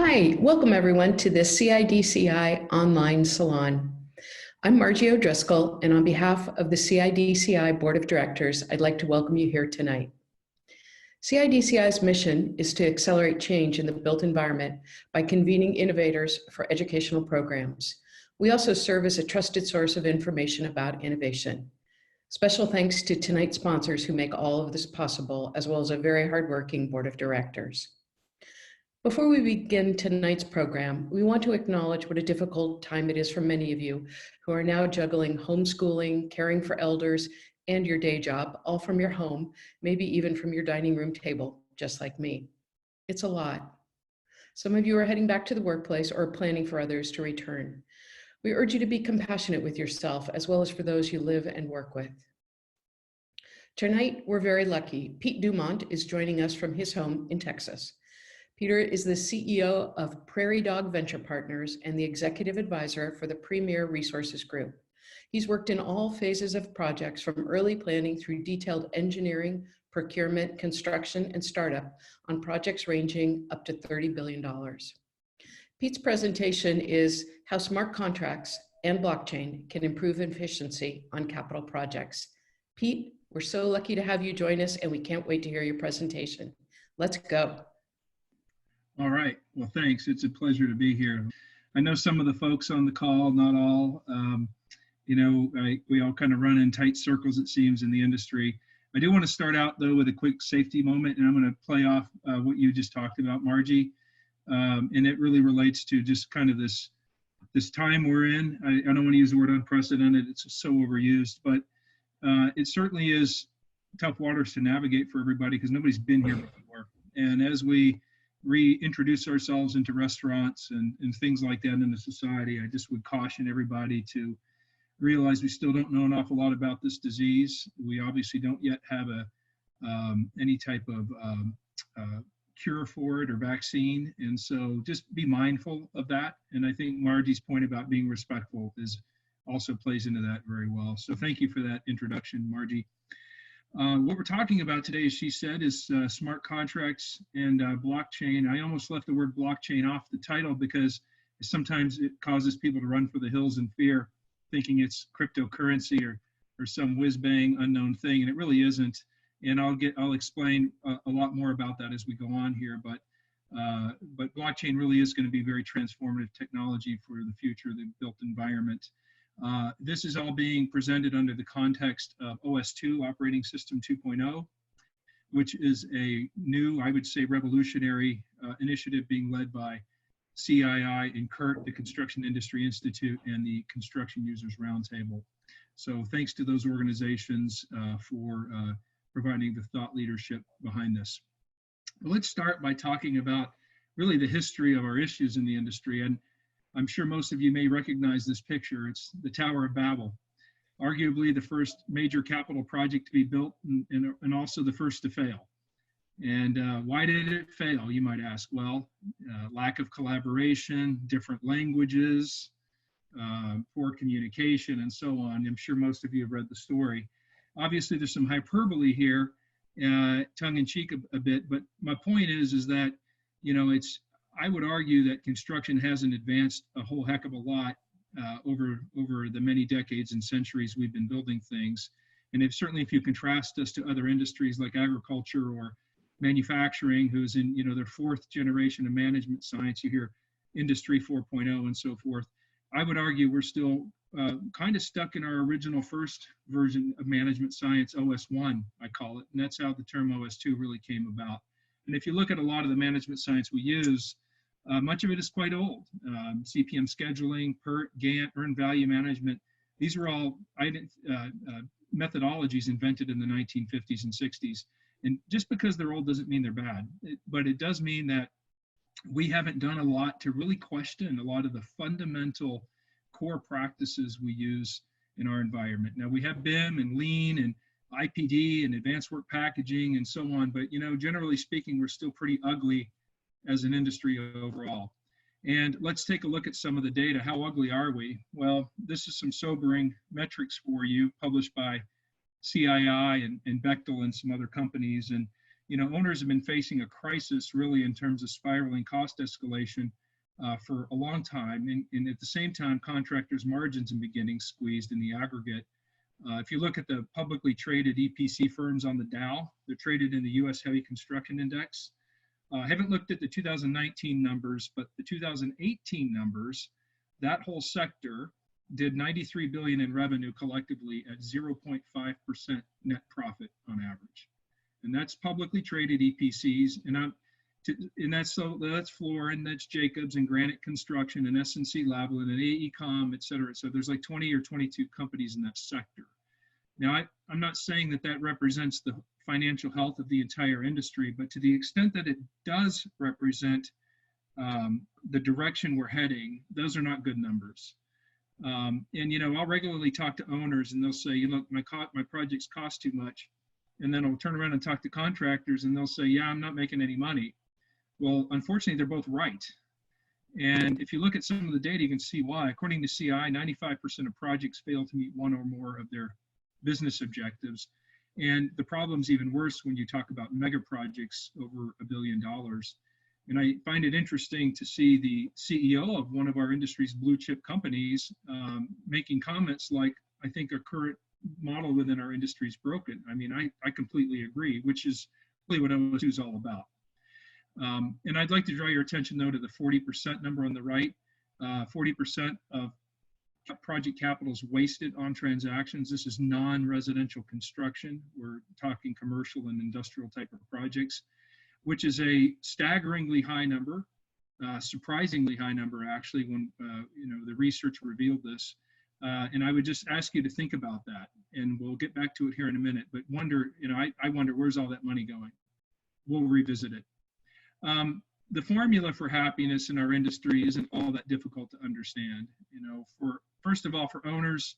Hi, welcome everyone to the CIDCI online salon. I'm Margie O'Driscoll, and on behalf of the CIDCI Board of Directors, I'd like to welcome you here tonight. CIDCI's mission is to accelerate change in the built environment by convening innovators for educational programs. We also serve as a trusted source of information about innovation. Special thanks to tonight's sponsors who make all of this possible, as well as a very hardworking Board of Directors. Before we begin tonight's program, we want to acknowledge what a difficult time it is for many of you who are now juggling homeschooling, caring for elders, and your day job, all from your home, maybe even from your dining room table, just like me. It's a lot. Some of you are heading back to the workplace or planning for others to return. We urge you to be compassionate with yourself as well as for those you live and work with. Tonight, we're very lucky. Pete Dumont is joining us from his home in Texas. Peter is the CEO of Prairie Dog Venture Partners and the executive advisor for the Premier Resources Group. He's worked in all phases of projects from early planning through detailed engineering, procurement, construction, and startup on projects ranging up to $30 billion. Pete's presentation is how smart contracts and blockchain can improve efficiency on capital projects. Pete, we're so lucky to have you join us, and we can't wait to hear your presentation. Let's go. All right. Well, thanks. It's a pleasure to be here. I know some of the folks on the call, not all. We all kind of run in tight circles, it seems, in the industry. I do want to start out, though, with a quick safety moment, and I'm going to play off what you just talked about, Margie. And it really relates to just kind of this time we're in. I don't want to use the word unprecedented. It's so overused, but it certainly is tough waters to navigate for everybody because nobody's been here before. And as we reintroduce ourselves into restaurants and things like that in the society, I just would caution everybody to realize we still don't know an awful lot about this disease. We obviously don't yet have any type of cure for it or vaccine. And so just be mindful of that. And I think Margie's point about being respectful also plays into that very well. So thank you for that introduction, Margie. What we're talking about today, as she said, is smart contracts and blockchain. I almost left the word blockchain off the title because sometimes it causes people to run for the hills in fear, thinking it's cryptocurrency or some whiz-bang unknown thing, and it really isn't. And I'll explain a lot more about that as we go on here. But blockchain really is going to be very transformative technology for the future of the built environment. This is all being presented under the context of OS2, Operating System 2.0, which is a new, I would say, revolutionary initiative being led by CII and CURT, the Construction Industry Institute, and the Construction Users Roundtable. So thanks to those organizations for providing the thought leadership behind this. Well, let's start by talking about really the history of our issues in the industry. And I'm sure most of you may recognize this picture. It's the Tower of Babel, arguably the first major capital project to be built and also the first to fail. And why did it fail, you might ask? Well, lack of collaboration, different languages, poor communication, and so on. I'm sure most of you have read the story. Obviously, there's some hyperbole here, tongue-in-cheek a bit, but my point is that, I would argue that construction hasn't advanced a whole heck of a lot over the many decades and centuries we've been building things. And certainly if you contrast us to other industries like agriculture or manufacturing, who's in their fourth generation of management science, you hear Industry 4.0 and so forth. I would argue we're still kind of stuck in our original first version of management science, OS1, I call it. And that's how the term OS2 really came about. And if you look at a lot of the management science we use, much of it is quite old. CPM scheduling, PERT, Gantt, earned value management. These were all methodologies invented in the 1950s and 60s. And just because they're old doesn't mean they're bad. But it does mean that we haven't done a lot to really question a lot of the fundamental core practices we use in our environment. Now we have BIM and Lean and IPD and advanced work packaging and so on, but generally speaking, we're still pretty ugly as an industry overall. And let's take a look at some of the data. How ugly are we? Well, this is some sobering metrics for you, published by CII and Bechtel and some other companies. And owners have been facing a crisis really in terms of spiraling cost escalation for a long time. And at the same time, contractors' margins have been getting squeezed in the aggregate. If you look at the publicly traded EPC firms on the Dow, they're traded in the U.S. Heavy Construction Index. I haven't looked at the 2019 numbers, but the 2018 numbers, that whole sector did 93 billion in revenue collectively at 0.5% net profit on average. And that's publicly traded EPCs. And that's Fluor, and that's Jacobs and Granite Construction and SNC Lavalin and AECOM, et cetera. So there's like 20 or 22 companies in that sector. Now, I'm not saying that that represents the financial health of the entire industry, but to the extent that it does represent the direction we're heading, those are not good numbers. And I'll regularly talk to owners, and they'll say, my projects cost too much. And then I'll turn around and talk to contractors, and they'll say, yeah, I'm not making any money. Well, unfortunately, they're both right. And if you look at some of the data, you can see why. According to CI, 95% of projects fail to meet one or more of their business objectives. And the problem's even worse when you talk about mega projects over $1 billion. And I find it interesting to see the CEO of one of our industry's blue chip companies making comments like, I think our current model within our industry is broken. I mean, I completely agree, which is really what OS2 is all about. And I'd like to draw your attention, though, to the 40% number on the right. 40% of project capital is wasted on transactions. This is non-residential construction. We're talking commercial and industrial type of projects, which is a staggeringly high number, surprisingly high number, actually, when the research revealed this. And I would just ask you to think about that, and we'll get back to it here in a minute. But I wonder, where's all that money going? We'll revisit it. The formula for happiness in our industry isn't all that difficult to understand. First of all, for owners,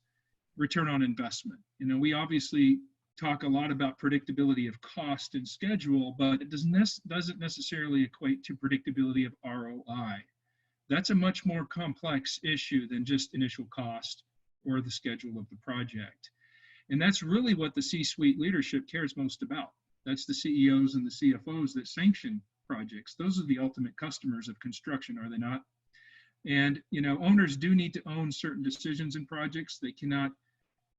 return on investment. We obviously talk a lot about predictability of cost and schedule, but it doesn't necessarily equate to predictability of ROI. That's a much more complex issue than just initial cost or the schedule of the project. And that's really what the C-suite leadership cares most about. That's the CEOs and the CFOs that sanction projects. Those are the ultimate customers of construction, are they not? And owners do need to own certain decisions in projects. They cannot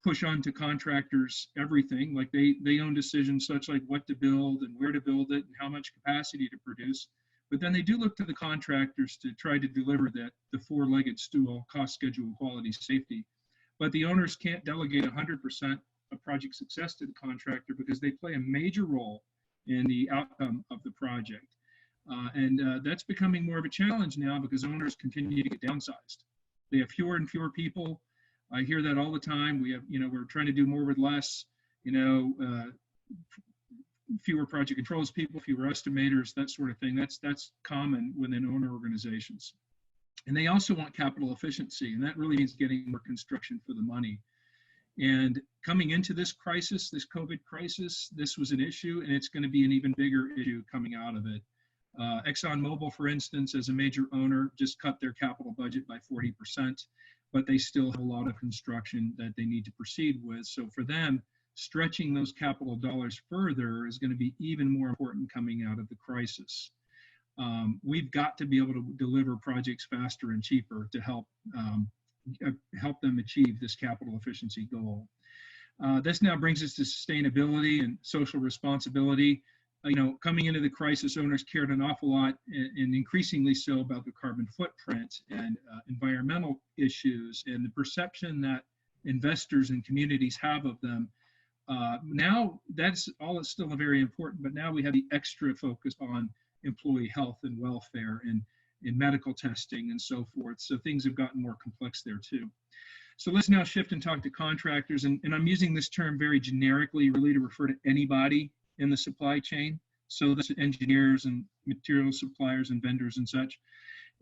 push on to contractors everything. Like they own decisions such like what to build and where to build it and how much capacity to produce. But then they do look to the contractors to try to deliver the four-legged stool: cost, schedule, quality, safety. But the owners can't delegate 100% of project success to the contractor because they play a major role in the outcome of the project. And that's becoming more of a challenge now because owners continue to get downsized. They have fewer and fewer people. I hear that all the time. We're trying to do more with less, fewer project controls people, fewer estimators, that sort of thing. That's common within owner organizations. And they also want capital efficiency, and that really means getting more construction for the money. And coming into this crisis, this COVID crisis, this was an issue, and it's going to be an even bigger issue coming out of it. ExxonMobil, for instance, as a major owner, just cut their capital budget by 40%, but they still have a lot of construction that they need to proceed with. So for them, stretching those capital dollars further is going to be even more important coming out of the crisis. We've got to be able to deliver projects faster and cheaper to help them achieve this capital efficiency goal. This now brings us to sustainability and social responsibility. Coming into the crisis, owners cared an awful lot, and increasingly so, about the carbon footprint and environmental issues and the perception that investors and communities have of them. Now, that's all still very important, but now we have the extra focus on employee health and welfare and medical testing and so forth. So things have gotten more complex there too. So let's now shift and talk to contractors. And I'm using this term very generically, really to refer to anybody in the supply chain. So that's engineers and material suppliers and vendors and such.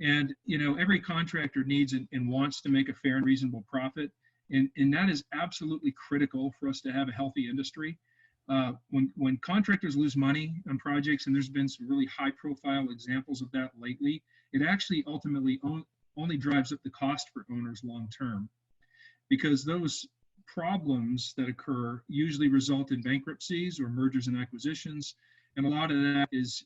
And, every contractor needs and wants to make a fair and reasonable profit. And that is absolutely critical for us to have a healthy industry. When contractors lose money on projects, and there's been some really high profile examples of that lately, it actually ultimately only drives up the cost for owners long term, because those problems that occur usually result in bankruptcies or mergers and acquisitions, And a lot of that is,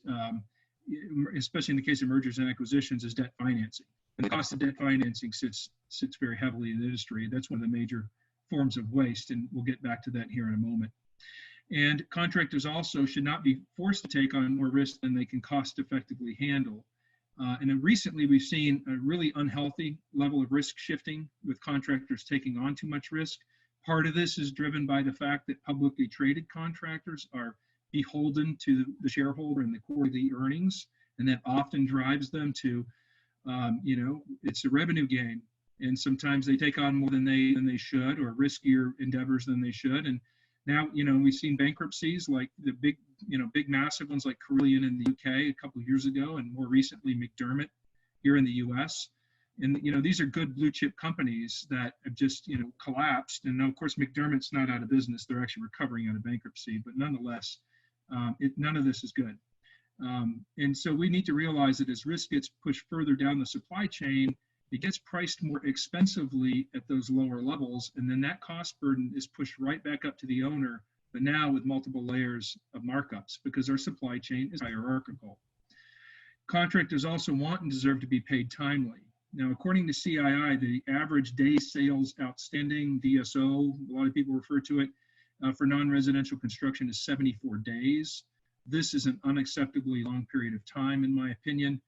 especially in the case of mergers and acquisitions, is debt financing. And the cost of debt financing sits very heavily in the industry. That's one of the major forms of waste, and we'll get back to that here in a moment. And contractors also should not be forced to take on more risk than they can cost effectively handle. And recently we've seen a really unhealthy level of risk shifting with contractors taking on too much risk. Part of this is driven by the fact that publicly traded contractors are beholden to the shareholder and the quarterly earnings, and that often drives them to, it's a revenue game. And sometimes they take on more than they should, or riskier endeavors than they should. And now, we've seen bankruptcies like the big massive ones like Carillion in the UK a couple of years ago, and more recently McDermott here in the US. And, these are good blue chip companies that have just, collapsed. And now, of course, McDermott's not out of business. They're actually recovering out of bankruptcy, but nonetheless, none of this is good. And so we need to realize that as risk gets pushed further down the supply chain, it gets priced more expensively at those lower levels, and then that cost burden is pushed right back up to the owner, but now with multiple layers of markups because our supply chain is hierarchical. Contractors also want and deserve to be paid timely. Now, according to CII, the average day sales outstanding, DSO, a lot of people refer to it, for non-residential construction is 74 days. This is an unacceptably long period of time, in my opinion.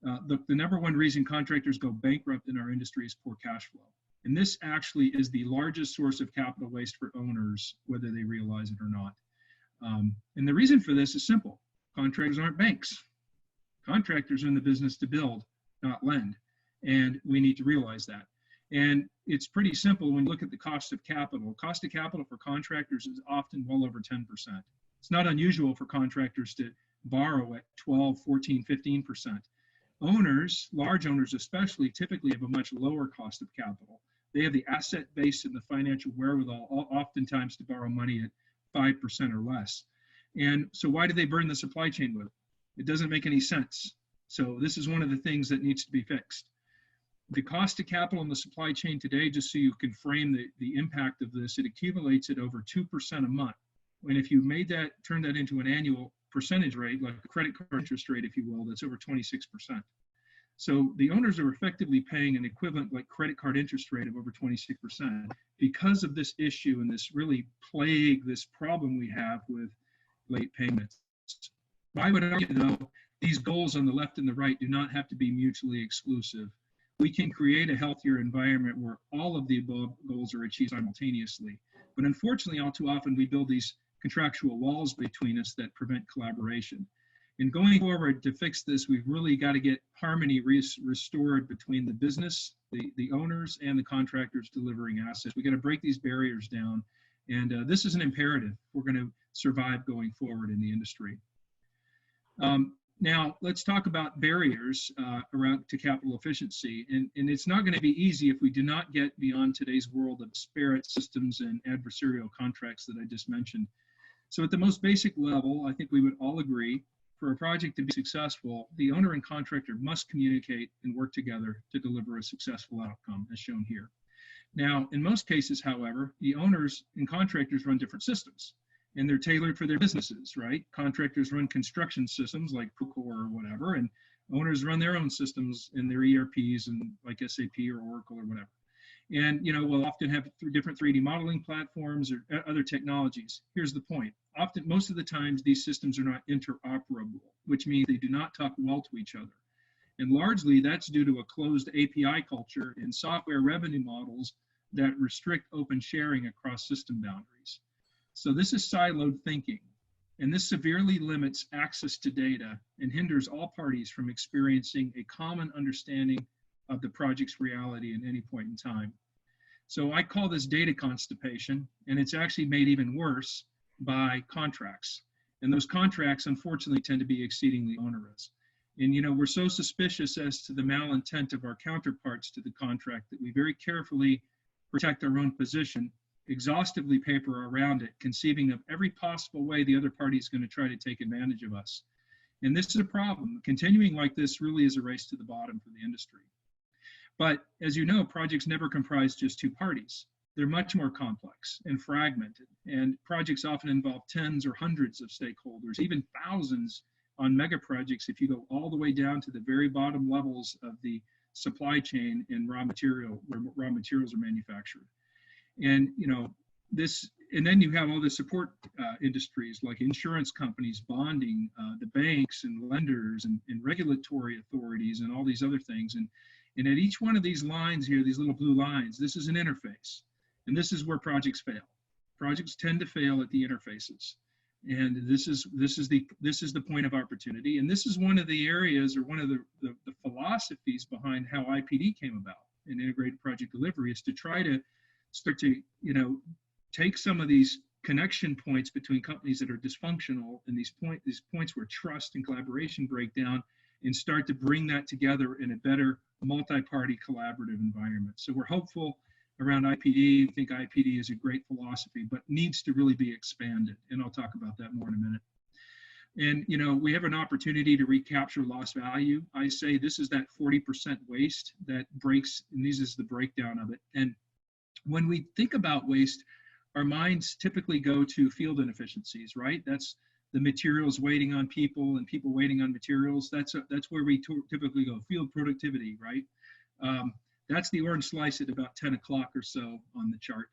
The number one reason contractors go bankrupt in our industry is poor cash flow. And this actually is the largest source of capital waste for owners, whether they realize it or not. And the reason for this is simple. Contractors aren't banks. Contractors are in the business to build, not lend. And we need to realize that. And it's pretty simple when you look at the cost of capital. Cost of capital for contractors is often well over 10%. It's not unusual for contractors to borrow at 12, 14, 15%. Owners, large owners especially, typically have a much lower cost of capital. They have the asset base and the financial wherewithal oftentimes to borrow money at 5% or less. And so why do they burden the supply chain with it? It doesn't make any sense. So this is one of the things that needs to be fixed. The cost of capital in the supply chain today, just so you can frame the impact of this, it accumulates at over 2% a month. And if you turn that into an annual percentage rate, like a credit card interest rate, if you will, that's over 26%. So the owners are effectively paying an equivalent like credit card interest rate of over 26% because of this issue and this really this problem we have with late payments. I would argue, though, these goals on the left and the right do not have to be mutually exclusive. We can create a healthier environment where all of the above goals are achieved simultaneously. But unfortunately, all too often, we build these contractual walls between us that prevent collaboration. And going forward to fix this, we've really got to get harmony restored between the business, the owners, and the contractors delivering assets. We got to break these barriers down. And this is an imperative if we're going to survive going forward in the industry. Now, let's talk about barriers around to capital efficiency. And it's not going to be easy if we do not get beyond today's world of disparate systems and adversarial contracts that I just mentioned. So at the most basic level, I think we would all agree, for a project to be successful, the owner and contractor must communicate and work together to deliver a successful outcome, as shown here. Now, in most cases, however, the owners and contractors run different systems, and they're tailored for their businesses, right? Contractors run construction systems like Procore or whatever, and owners run their own systems in their ERPs and like SAP or Oracle or whatever. And, we'll often have different 3D modeling platforms or other technologies. Here's the point. Most of the times, these systems are not interoperable, which means they do not talk well to each other. And largely, that's due to a closed API culture and software revenue models that restrict open sharing across system boundaries. So this is siloed thinking, and this severely limits access to data and hinders all parties from experiencing a common understanding of the project's reality at any point in time. So I call this data constipation, and it's actually made even worse by contracts. And those contracts, unfortunately, tend to be exceedingly onerous. And, we're so suspicious as to the malintent of our counterparts to the contract that we very carefully protect our own position, exhaustively paper around it, conceiving of every possible way the other party is going to try to take advantage of us. And this is a problem. Continuing like this really is a race to the bottom for the industry. But as you know, projects never comprise just two parties. they're much more complex and fragmented. And projects often involve tens or hundreds of stakeholders, even thousands on mega projects if you go all the way down to the very bottom levels of the supply chain and raw material, where raw materials are manufactured. And and then you have all the support industries like insurance companies, bonding, the banks and lenders and regulatory authorities and all these other things. And at each one of these lines here, these little blue lines, this is an interface. And this is where projects fail. Projects tend to fail at the interfaces. And this is the point of opportunity. And this is one of the areas, or one of the philosophies behind how IPD came about in integrated project delivery, is to try to start to take some of these connection points between companies that are dysfunctional and these points where trust and collaboration break down, and start to bring that together in a better multi-party collaborative environment. So we're hopeful around IPD. I think IPD is a great philosophy, but needs to really be expanded. And I'll talk about that more in a minute. And, we have an opportunity to recapture lost value. I say this is that 40% waste that breaks, and this is the breakdown of it. And when we think about waste, our minds typically go to field inefficiencies, right? That's the materials waiting on people and people waiting on materials. That's where we typically go. Field productivity, right? That's the orange slice at about 10 o'clock or so on the chart.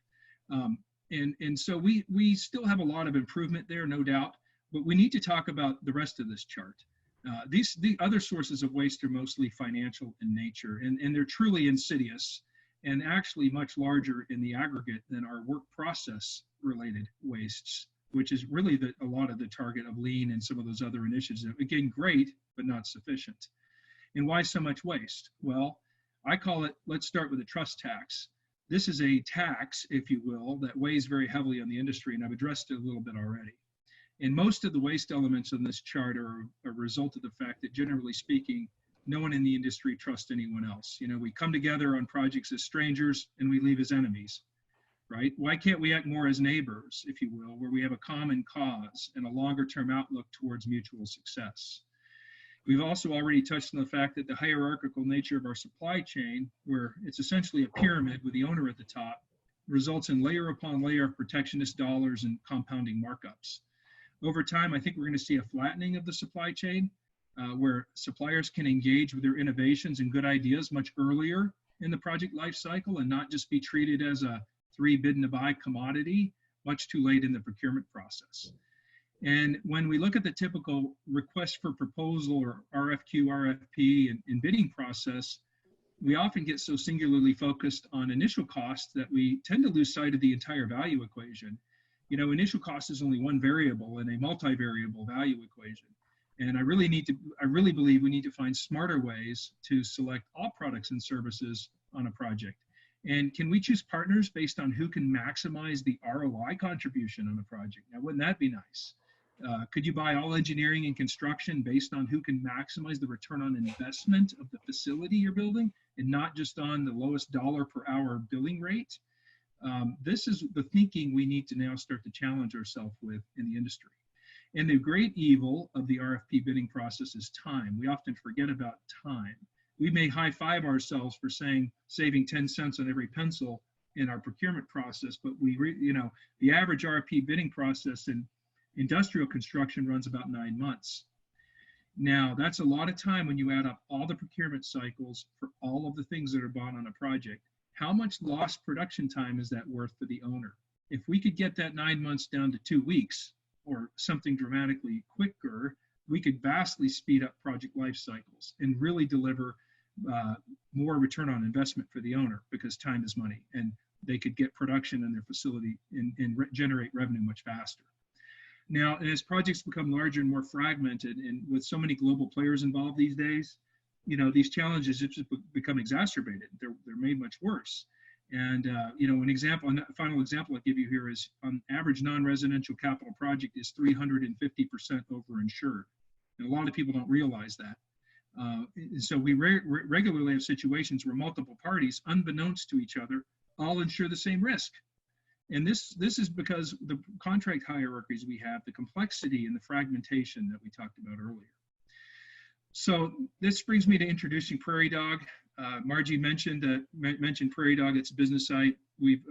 And so we still have a lot of improvement there, no doubt, but we need to talk about the rest of this chart. The other sources of waste are mostly financial in nature, and they're truly insidious and actually much larger in the aggregate than our work process related wastes, which is really a lot of the target of lean and some of those other initiatives. Again, great, but not sufficient. And why so much waste? Well, I call it, let's start with the trust tax. This is a tax, if you will, that weighs very heavily on the industry, and I've addressed it a little bit already. And most of the waste elements on this chart are a result of the fact that, generally speaking, no one in the industry trusts anyone else. We come together on projects as strangers and we leave as enemies, right? Why can't we act more as neighbors, if you will, where we have a common cause and a longer term outlook towards mutual success? We've also already touched on the fact that the hierarchical nature of our supply chain, where it's essentially a pyramid with the owner at the top, results in layer upon layer of protectionist dollars and compounding markups. Over time, I think we're going to see a flattening of the supply chain, where suppliers can engage with their innovations and good ideas much earlier in the project life cycle and not just be treated as a 3 bid and a buy commodity much too late in the procurement process. And when we look at the typical request for proposal or RFQ, RFP and bidding process, we often get so singularly focused on initial costs that we tend to lose sight of the entire value equation. Initial cost is only one variable in a multivariable value equation. And I really believe we need to find smarter ways to select all products and services on a project. And can we choose partners based on who can maximize the ROI contribution on a project? Now, wouldn't that be nice? Could you buy all engineering and construction based on who can maximize the return on investment of the facility you're building, and not just on the lowest dollar per hour billing rate? This is the thinking we need to now start to challenge ourselves with in the industry. And the great evil of the RFP bidding process is time. We often forget about time. We may high-five ourselves for saving 10 cents on every pencil in our procurement process, but the average RFP bidding process in industrial construction runs about 9 months. Now, that's a lot of time when you add up all the procurement cycles for all of the things that are bought on a project. How much lost production time is that worth for the owner? If we could get that 9 months down to 2 weeks or something dramatically quicker, we could vastly speed up project life cycles and really deliver more return on investment for the owner, because time is money, and they could get production in their facility and generate revenue much faster. Now, as projects become larger and more fragmented, and with so many global players involved these days, these challenges just become exacerbated. They're made much worse. And a final example I'll give you here is, on average, non-residential capital project is 350% overinsured. And a lot of people don't realize that. So we regularly have situations where multiple parties, unbeknownst to each other, all insure the same risk. And this is because the contract hierarchies we have, the complexity and the fragmentation that we talked about earlier. So this brings me to introducing Prairie Dog. Margie mentioned Prairie Dog, its business site. we've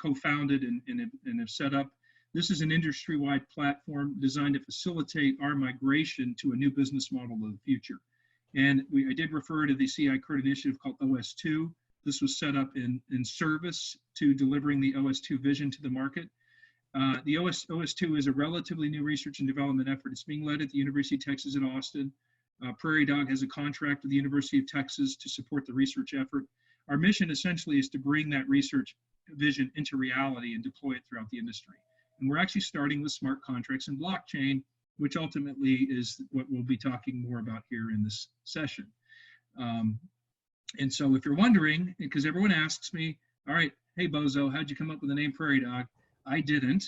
co-founded and have set up. This is an industry-wide platform designed to facilitate our migration to a new business model of the future. And I did refer to the CI Credit initiative called OS2. This was set up in service to delivering the OS2 vision to the market. The OS2 is a relatively new research and development effort. It's being led at the University of Texas at Austin. Prairie Dog has a contract with the University of Texas to support the research effort. Our mission essentially is to bring that research vision into reality and deploy it throughout the industry. And we're actually starting with smart contracts and blockchain, which ultimately is what we'll be talking more about here in this session. And so if you're wondering, because everyone asks me, all right, hey Bozo, how'd you come up with the name Prairie Dog? I didn't,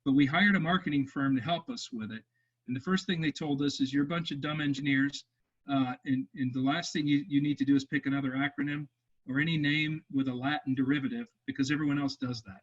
but we hired a marketing firm to help us with it. And the first thing they told us is you're a bunch of dumb engineers, and the last thing you need to do is pick another acronym or any name with a Latin derivative, because everyone else does that.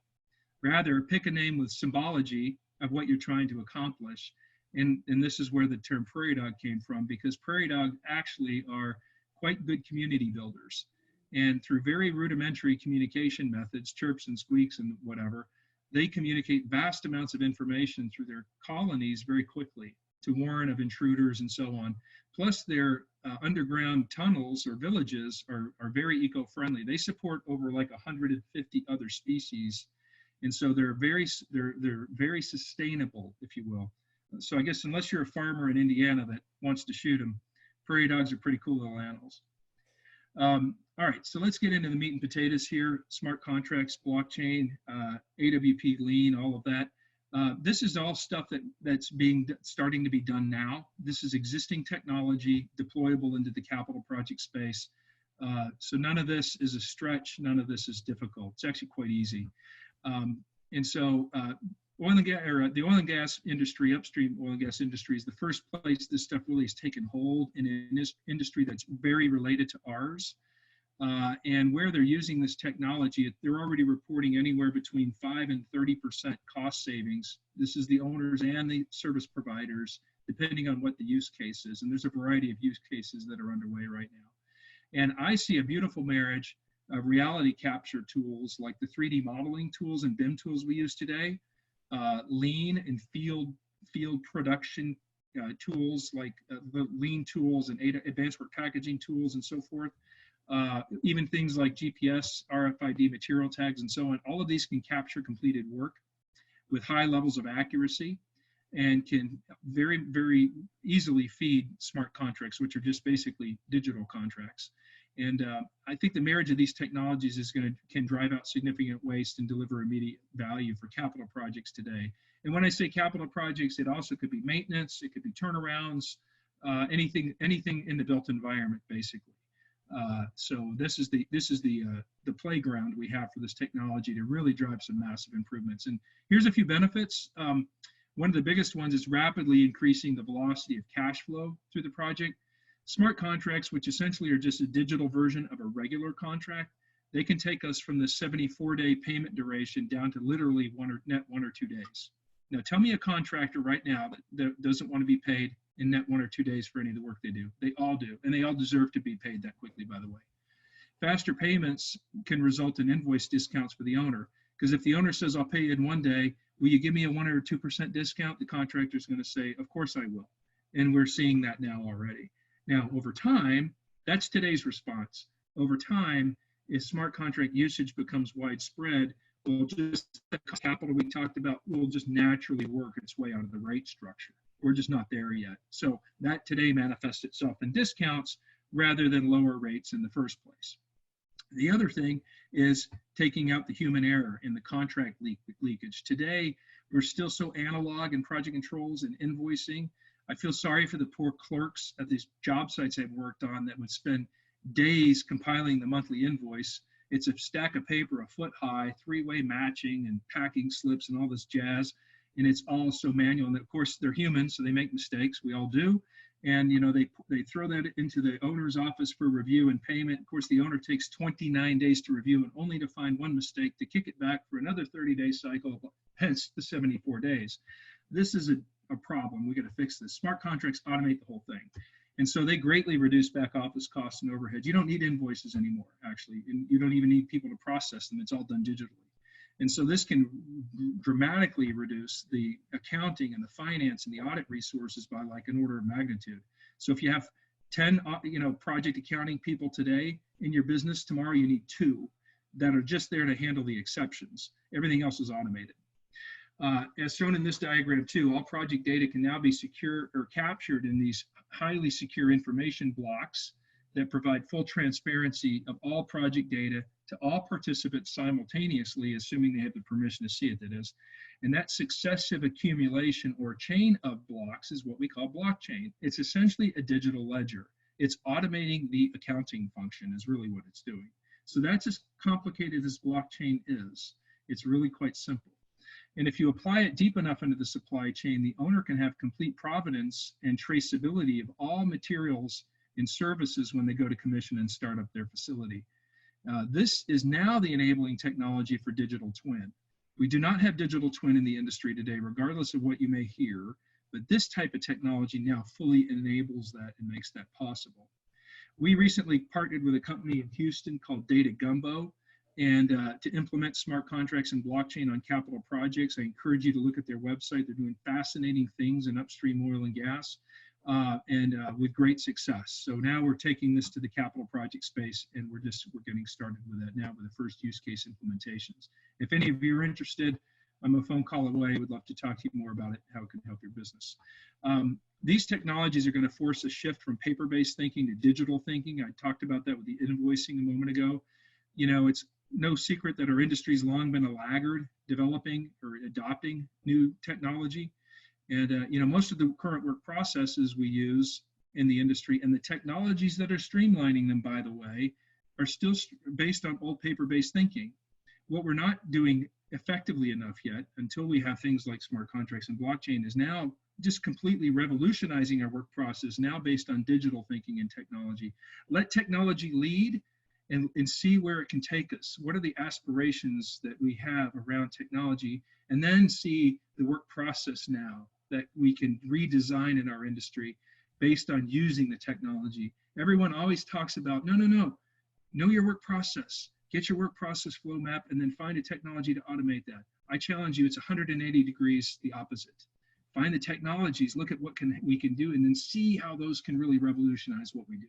Rather, pick a name with symbology of what you're trying to accomplish. And this is where the term Prairie Dog came from, because Prairie Dog actually are quite good community builders. And through very rudimentary communication methods, chirps and squeaks and whatever, they communicate vast amounts of information through their colonies very quickly to warn of intruders and so on. Plus their underground tunnels or villages are very eco-friendly. They support over like 150 other species. And so they're very sustainable, if you will. So I guess unless you're a farmer in Indiana that wants to shoot them, prairie dogs are pretty cool little animals. All right, so let's get into the meat and potatoes here. Smart contracts, blockchain, AWP, lean, all of that. This is all stuff that's starting to be done now. This is existing technology deployable into the capital project space. So none of this is a stretch. None of this is difficult. It's actually quite easy. And so the oil and gas industry, upstream oil and gas industry, is the first place this stuff really has taken hold in an industry that's very related to ours. And where they're using this technology, they're already reporting anywhere between 5 and 30% cost savings. This is the owners and the service providers, depending on what the use case is. And there's a variety of use cases that are underway right now. And I see a beautiful marriage of reality capture tools like the 3D modeling tools and BIM tools we use today, lean and field production tools like the lean tools and advanced work packaging tools and so forth. Even things like GPS, RFID material tags, and so on. All of these can capture completed work with high levels of accuracy and can very, very easily feed smart contracts, which are just basically digital contracts. And I think the marriage of these technologies can drive out significant waste and deliver immediate value for capital projects today. And when I say capital projects, it also could be maintenance, it could be turnarounds, anything in the built environment, basically. So this is the playground we have for this technology to really drive some massive improvements. And here's a few benefits. One of the biggest ones is rapidly increasing the velocity of cash flow through the project. Smart contracts, which essentially are just a digital version of a regular contract, they can take us from the 74-day payment duration down to literally net 1 or 2 days. Now, tell me a contractor right now that doesn't want to be paid in net 1 or 2 days for any of the work they do. They all do, and they all deserve to be paid that quickly, by the way. Faster payments can result in invoice discounts for the owner, because if the owner says, I'll pay you in 1 day, will you give me a 1 or 2% discount? The contractor is going to say, of course I will. And we're seeing that now already. Now, over time, that's today's response. Over time, if smart contract usage becomes widespread, well, just the capital we talked about will just naturally work its way out of the rate structure. We're just not there yet. So that today manifests itself in discounts rather than lower rates in the first place. The other thing is taking out the human error in the contract leakage. Today, we're still so analog in project controls and invoicing. I feel sorry for the poor clerks at these job sites I've worked on that would spend days compiling the monthly invoice. It's a stack of paper a foot high, 3-way matching and packing slips and all this jazz. And it's all so manual. And of course, they're human, so they make mistakes. We all do. And they throw that into the owner's office for review and payment. Of course, the owner takes 29 days to review and only to find one mistake to kick it back for another 30-day cycle, hence the 74 days. This is a problem. We got to fix this. Smart contracts automate the whole thing. And so they greatly reduce back office costs and overhead. You don't need invoices anymore, actually, and you don't even need people to process them. It's all done digitally. And so this can dramatically reduce the accounting and the finance and the audit resources by like an order of magnitude. So if you have 10 project accounting people today in your business, tomorrow you need 2 that are just there to handle the exceptions. Everything else is automated. As shown in this diagram too, all project data can now be secure or captured in these highly secure information blocks that provide full transparency of all project data to all participants simultaneously, assuming they have the permission to see it, that is. And that successive accumulation or chain of blocks is what we call blockchain. It's essentially a digital ledger. It's automating the accounting function is really what it's doing. So that's as complicated as blockchain is. It's really quite simple. And if you apply it deep enough into the supply chain, the owner can have complete provenance and traceability of all materials and services when they go to commission and start up their facility. This is now the enabling technology for digital twin. We do not have digital twin in the industry today, regardless of what you may hear, but this type of technology now fully enables that and makes that possible. We recently partnered with a company in Houston called Data Gumbo, and to implement smart contracts and blockchain on capital projects. I encourage you to look at their website. They're doing fascinating things in upstream oil and gas, with great success. So now we're taking this to the capital project space, and we're getting started with that now with the first use case implementations. If any of you are interested, I'm a phone call away. Would love to talk to you more about it, how it can help your business. These technologies are going to force a shift from paper-based thinking to digital thinking. I talked about that with the invoicing a moment ago. You know, it's no secret that our industry's long been a laggard developing or adopting new technology. And, most of the current work processes we use in the industry and the technologies that are streamlining them, by the way, are still based on old paper-based thinking. What we're not doing effectively enough yet, until we have things like smart contracts and blockchain, is now just completely revolutionizing our work process, now based on digital thinking and technology. Let technology lead and see where it can take us. What are the aspirations that we have around technology? And then see the work process now that we can redesign in our industry based on using the technology. Everyone always talks about, no. Know your work process. Get your work process flow map and then find a technology to automate that. I challenge you, it's 180 degrees the opposite. Find the technologies, look at what we can do, and then see how those can really revolutionize what we do.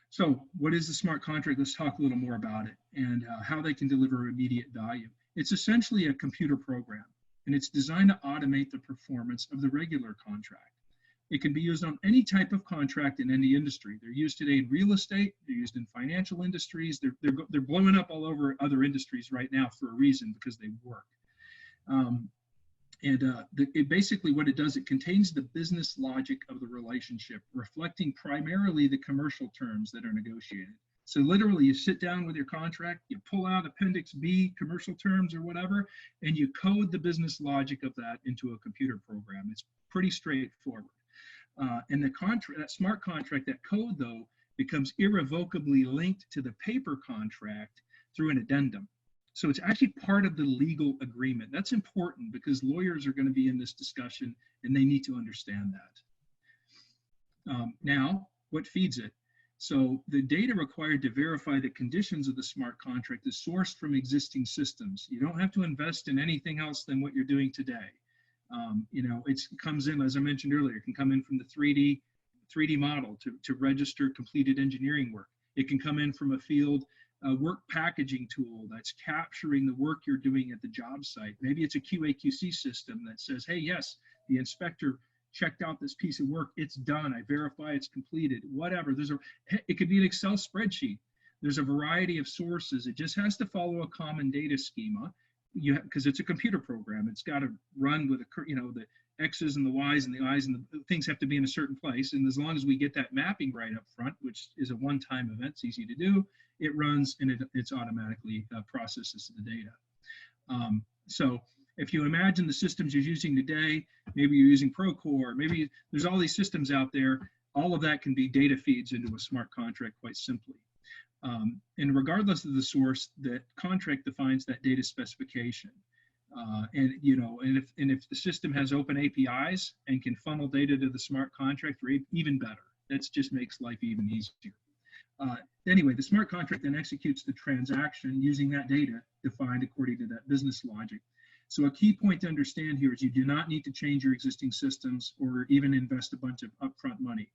So what is the smart contract? Let's talk a little more about it and how they can deliver immediate value. It's essentially a computer program, and it's designed to automate the performance of the regular contract. It can be used on any type of contract in any industry. They're used today in real estate. They're used in financial industries. They're blowing up all over other industries right now for a reason, because they work. Basically what it does, it contains the business logic of the relationship, reflecting primarily the commercial terms that are negotiated. So literally you sit down with your contract, you pull out Appendix B, commercial terms or whatever, and you code the business logic of that into a computer program. It's pretty straightforward. And that smart contract, that code though, becomes irrevocably linked to the paper contract through an addendum. So it's actually part of the legal agreement. That's important because lawyers are going to be in this discussion and they need to understand that. Now, what feeds it? So the data required to verify the conditions of the smart contract is sourced from existing systems. You don't have to invest in anything else than what you're doing today. It comes in, as I mentioned earlier, it can come in from the 3D model to register completed engineering work. It can come in from a field work packaging tool that's capturing the work you're doing at the job site. Maybe it's a QA/QC system that says, hey, yes, the inspector checked out this piece of work. It's done. I verify it's completed. Whatever. It could be an Excel spreadsheet. There's a variety of sources. It just has to follow a common data schema. Because it's a computer program. It's got to run with the X's and the Y's and the I's and the things have to be in a certain place. And as long as we get that mapping right up front, which is a one-time event, it's easy to do, it runs and it's automatically processes the data. So if you imagine the systems you're using today, maybe you're using Procore, maybe there's all these systems out there, all of that can be data feeds into a smart contract quite simply. And regardless of the source, that contract defines that data specification. And if the system has open APIs and can funnel data to the smart contract, even better. That just makes life even easier. Anyway, the smart contract then executes the transaction using that data defined according to that business logic. So a key point to understand here is you do not need to change your existing systems or even invest a bunch of upfront money.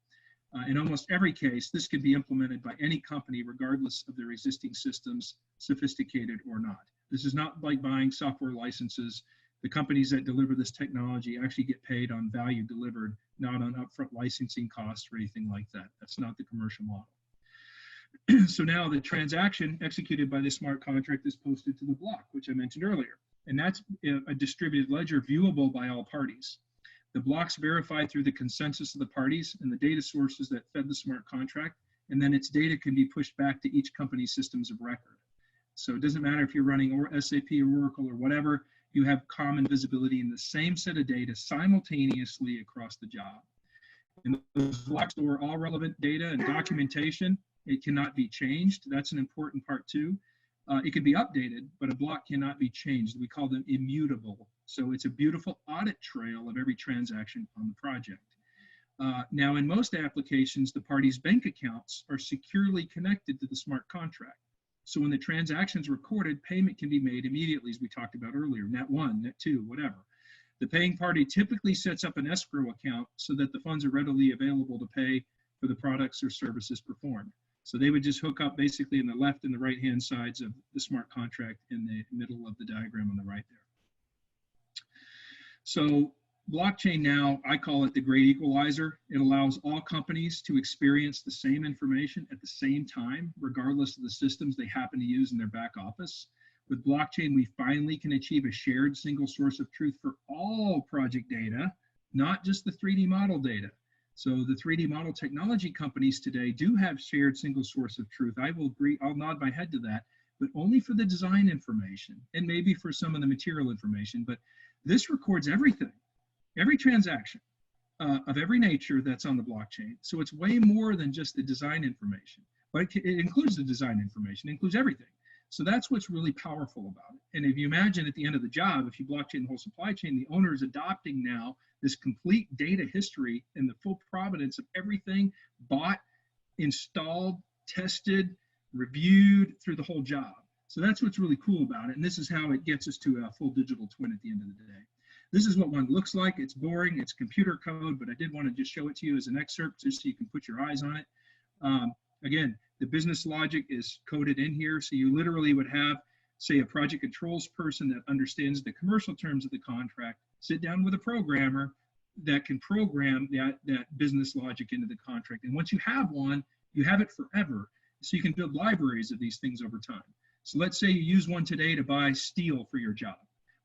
In almost every case, this can be implemented by any company regardless of their existing systems, sophisticated or not. This is not like buying software licenses. The companies that deliver this technology actually get paid on value delivered, not on upfront licensing costs or anything like that. That's not the commercial model. So now the transaction executed by the smart contract is posted to the block, which I mentioned earlier. And that's a distributed ledger viewable by all parties. The block's verified through the consensus of the parties and the data sources that fed the smart contract, and then its data can be pushed back to each company's systems of record. So it doesn't matter if you're running or SAP or Oracle or whatever, you have common visibility in the same set of data simultaneously across the job. And those blocks store all relevant data and documentation. It cannot be changed. That's an important part too. It can be updated, but a block cannot be changed. We call them immutable. So it's a beautiful audit trail of every transaction on the project. Now, in most applications, the parties' bank accounts are securely connected to the smart contract. So when the transaction's recorded, payment can be made immediately, as we talked about earlier, net 1, net 2, whatever. The paying party typically sets up an escrow account so that the funds are readily available to pay for the products or services performed. So they would just hook up basically in the left and the right-hand sides of the smart contract in the middle of the diagram on the right there. So blockchain now, I call it the great equalizer. It allows all companies to experience the same information at the same time, regardless of the systems they happen to use in their back office. With blockchain, we finally can achieve a shared single source of truth for all project data, not just the 3D model data. So the 3D model technology companies today do have shared single source of truth. I will agree, I'll nod my head to that, but only for the design information and maybe for some of the material information. But this records everything, every transaction of every nature that's on the blockchain. So it's way more than just the design information, but it includes the design information, it includes everything. So that's what's really powerful about it. And if you imagine at the end of the job, if you blockchain the whole supply chain, the owner is adopting now this complete data history and the full provenance of everything bought, installed, tested, reviewed through the whole job. So that's what's really cool about it. And this is how it gets us to a full digital twin at the end of the day. This is what one looks like. It's boring, it's computer code, but I did want to just show it to you as an excerpt just so you can put your eyes on it. Again, the business logic is coded in here. So you literally would have, say, a project controls person that understands the commercial terms of the contract, sit down with a programmer that can program that business logic into the contract. And once you have one, you have it forever. So you can build libraries of these things over time. So let's say you use one today to buy steel for your job.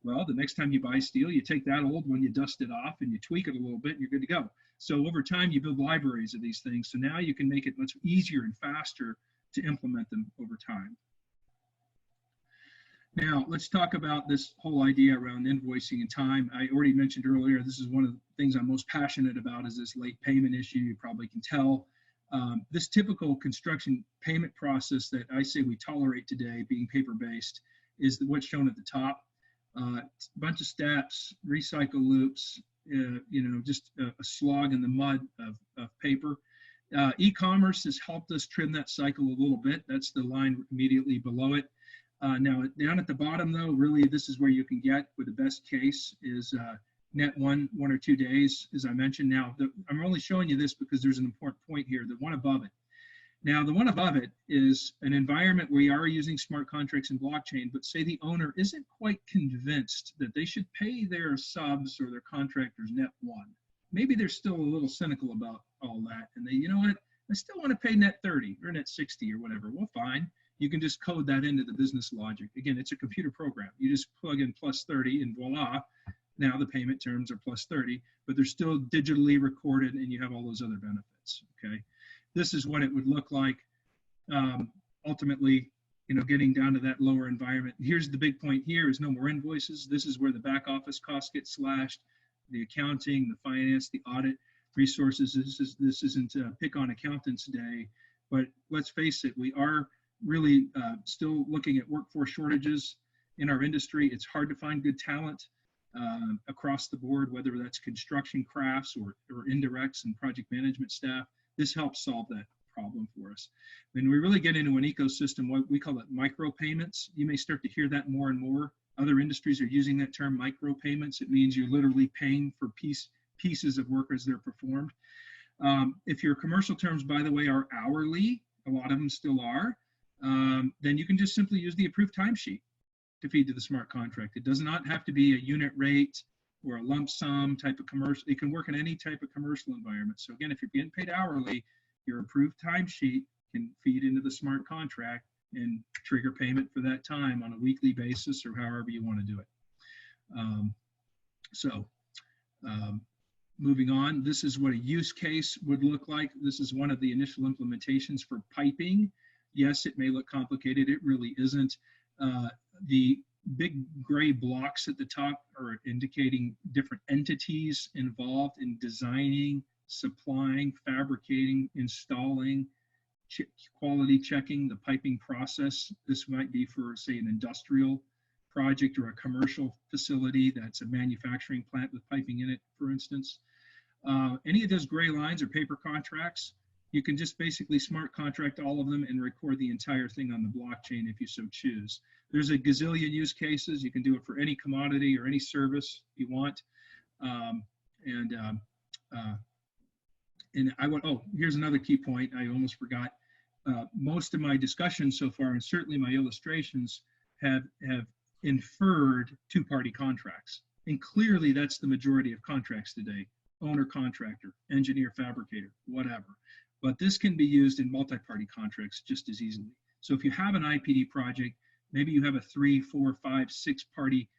Well, the next time you buy steel, you take that old one, you dust it off, and you tweak it a little bit, and you're good to go. So over time, you build libraries of these things. So now you can make it much easier and faster to implement them over time. Now, let's talk about this whole idea around invoicing and time. I already mentioned earlier, this is one of the things I'm most passionate about is this late payment issue. You probably can tell. This typical construction payment process that I say we tolerate today, being paper-based, is what's shown at the top. A bunch of steps, recycle loops, just a slog in the mud of paper. E-commerce has helped us trim that cycle a little bit. That's the line immediately below it. Now, down at the bottom, though, really this is where you can get with the best case is net 1 or 2 days, as I mentioned. Now, I'm only showing you this because there's an important point here, the one above it. Now, the one above it is an environment where we are using smart contracts and blockchain, but say the owner isn't quite convinced that they should pay their subs or their contractors net 1. Maybe they're still a little cynical about all that, and they, you know what, I still want to pay net 30 or net 60 or whatever. Well, fine. You can just code that into the business logic. Again, it's a computer program. You just plug in plus 30 and voila, now the payment terms are plus 30, but they're still digitally recorded and you have all those other benefits, okay? This is what it would look like ultimately, getting down to that lower environment. Here's the big point here is no more invoices. This is where the back office costs get slashed, the accounting, the finance, the audit resources. This isn't a pick on accountants day, but let's face it, we are really still looking at workforce shortages in our industry. It's hard to find good talent across the board, whether that's construction crafts or indirects and project management staff. This helps solve that problem for us. When we really get into an ecosystem, what we call it micropayments, you may start to hear that more and more. Other industries are using that term micropayments. It means you're literally paying for pieces of work as they're performed. If your commercial terms, by the way, are hourly, a lot of them still are, then you can just simply use the approved timesheet to feed to the smart contract. It does not have to be a unit rate or a lump sum type of commercial. It can work in any type of commercial environment. So again, if you're getting paid hourly, your approved timesheet can feed into the smart contract and trigger payment for that time on a weekly basis or however you want to do it. Moving on, this is what a use case would look like. This is one of the initial implementations for piping. Yes, it may look complicated. It really isn't. The big gray blocks at the top are indicating different entities involved in designing, supplying, fabricating, installing, quality checking the piping process. This might be for, say, an industrial project or a commercial facility that's a manufacturing plant with piping in it, for instance. Any of those gray lines are paper contracts. You can just basically smart contract all of them and record the entire thing on the blockchain if you so choose. There's a gazillion use cases. You can do it for any commodity or any service you want. Here's another key point I almost forgot. Most of my discussions so far, and certainly my illustrations, have inferred two-party contracts. And clearly that's the majority of contracts today: owner, contractor, engineer, fabricator, whatever. But this can be used in multi-party contracts just as easily. So if you have an IPD project, maybe you have a 3, 4, 5, 6 party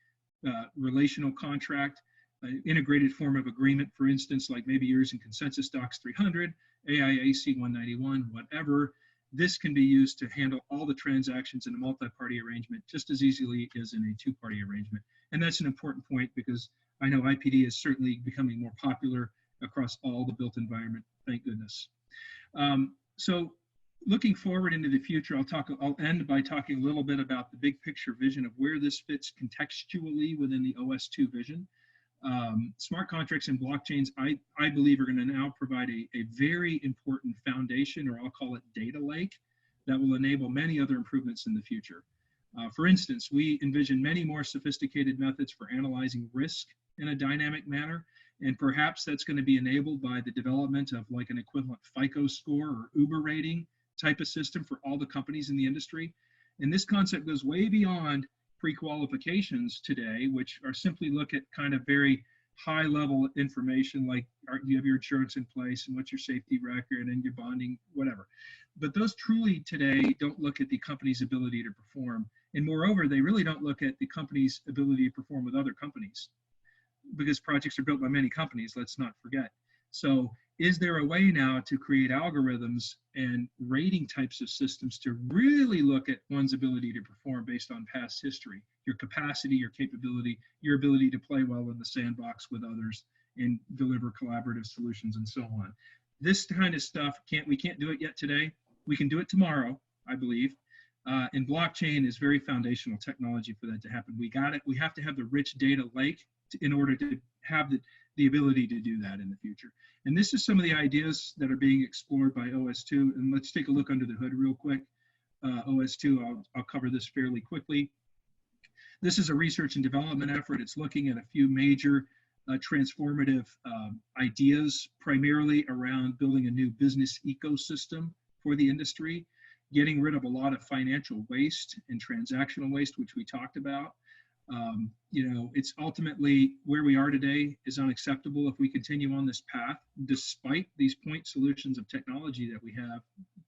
relational contract, an integrated form of agreement, for instance, like maybe you're using Consensus Docs 300, AIAC 191, whatever. This can be used to handle all the transactions in a multi-party arrangement just as easily as in a two-party arrangement. And that's an important point because I know IPD is certainly becoming more popular across all the built environment, thank goodness. So looking forward into the future, I'll end by talking a little bit about the big picture vision of where this fits contextually within the OS2 vision. Smart contracts and blockchains, I believe, are going to now provide a very important foundation, or I'll call it data lake, that will enable many other improvements in the future. For instance, we envision many more sophisticated methods for analyzing risk in a dynamic manner, and perhaps that's going to be enabled by the development of like an equivalent FICO score or Uber rating type of system for all the companies in the industry. And this concept goes way beyond pre-qualifications today, which are simply look at kind of very high level information like do you have your insurance in place and what's your safety record and your bonding, whatever. But those truly today don't look at the company's ability to perform. And moreover, they really don't look at the company's ability to perform with other companies, because projects are built by many companies, let's not forget. So is there a way now to create algorithms and rating types of systems to really look at one's ability to perform based on past history, your capacity, your capability, your ability to play well in the sandbox with others and deliver collaborative solutions and so on? This kind of stuff, we can't do it yet today. We can do it tomorrow, I believe. And blockchain is very foundational technology for that to happen. We have to have the rich data lake in order to have the ability to do that in the future. And this is some of the ideas that are being explored by OS2. And let's take a look under the hood real quick. OS2, I'll cover this fairly quickly. This is a research and development effort. It's looking at a few major transformative ideas, primarily around building a new business ecosystem for the industry, getting rid of a lot of financial waste and transactional waste, which we talked about. It's ultimately where we are today is unacceptable if we continue on this path, despite these point solutions of technology that we have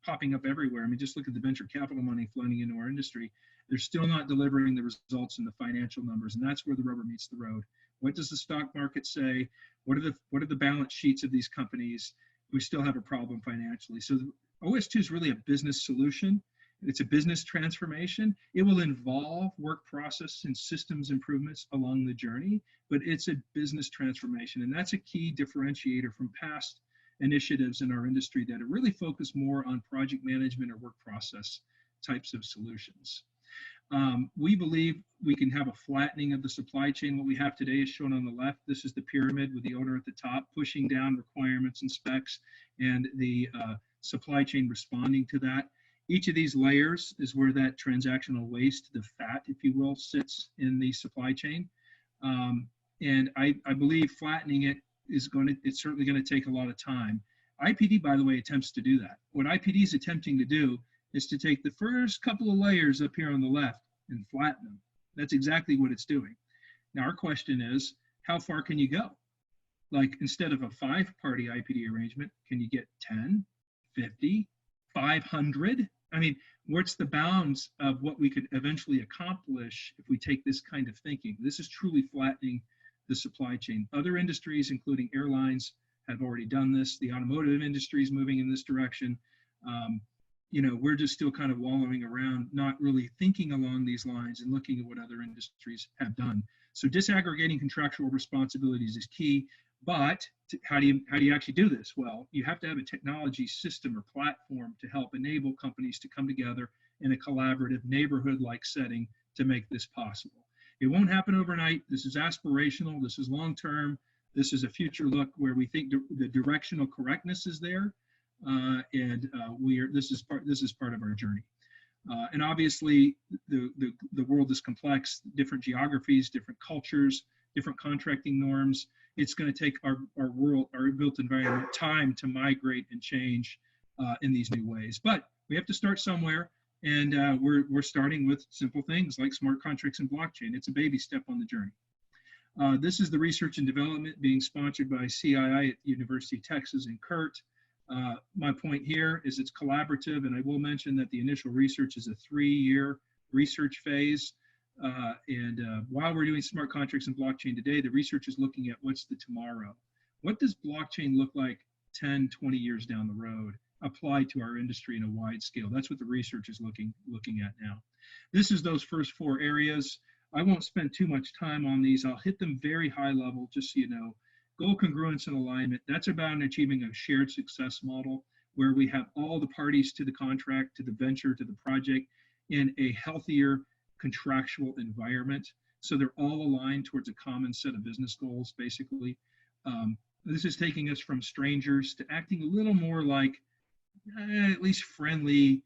popping up everywhere. I mean, just look at the venture capital money flooding into our industry. They're still not delivering the results in the financial numbers, and that's where the rubber meets the road. What does the stock market say? What are the balance sheets of these companies? We still have a problem financially. So OS2 is really a business solution. It's a business transformation. It will involve work process and systems improvements along the journey, but it's a business transformation. And that's a key differentiator from past initiatives in our industry that are really focused more on project management or work process types of solutions. We believe we can have a flattening of the supply chain. What we have today is shown on the left. This is the pyramid with the owner at the top pushing down requirements and specs, and the supply chain responding to that. Each of these layers is where that transactional waste, the fat, if you will, sits in the supply chain. And I believe flattening it it's certainly going to take a lot of time. IPD, by the way, attempts to do that. What IPD is attempting to do is to take the first couple of layers up here on the left and flatten them. That's exactly what it's doing. Now, our question is, how far can you go? Like, instead of a 5-party IPD arrangement, can you get 10, 50, 500? I mean, what's the bounds of what we could eventually accomplish if we take this kind of thinking? This is truly flattening the supply chain. Other industries, including airlines, have already done this. The automotive industry is moving in this direction. You know, we're just still kind of wallowing around, not really thinking along these lines and looking at what other industries have done. So disaggregating contractual responsibilities is key. But how do you actually do this? Well, you have to have a technology system or platform to help enable companies to come together in a collaborative neighborhood-like setting to make this possible. It won't happen overnight. This is aspirational. This is long-term. This is a future look where we think the directional correctness is there, this is part of our journey. And obviously, the world is complex. Different geographies, different cultures, different contracting norms. It's going to take our built environment time to migrate and change in these new ways. But we have to start somewhere, and we're starting with simple things like smart contracts and blockchain. It's a baby step on the journey. This is the research and development being sponsored by CII at the University of Texas and Kurt. My point here is it's collaborative, and I will mention that the initial research is a 3-year research phase. While we're doing smart contracts and blockchain today, the research is looking at what's the tomorrow. What does blockchain look like 10, 20 years down the road, applied to our industry in a wide scale? That's what the research is looking at now. This is those first 4 areas. I won't spend too much time on these. I'll hit them very high level, just so you know. Goal congruence and alignment. That's about achieving a shared success model where we have all the parties to the contract, to the venture, to the project in a healthier contractual environment. So they're all aligned towards a common set of business goals, basically. This is taking us from strangers to acting a little more like at least friendly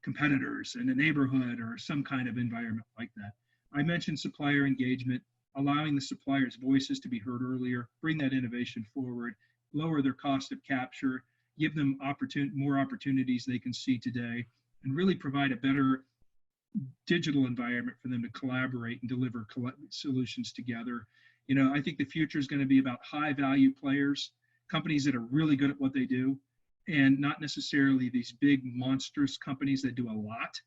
competitors in a neighborhood or some kind of environment like that. I mentioned supplier engagement, allowing the suppliers' voices to be heard earlier, bring that innovation forward, lower their cost of capture, give them more opportunities they can see today, and really provide a better digital environment for them to collaborate and deliver solutions together. You know, I think the future is going to be about high-value players, companies that are really good at what they do, and not necessarily these big monstrous companies that do a lot,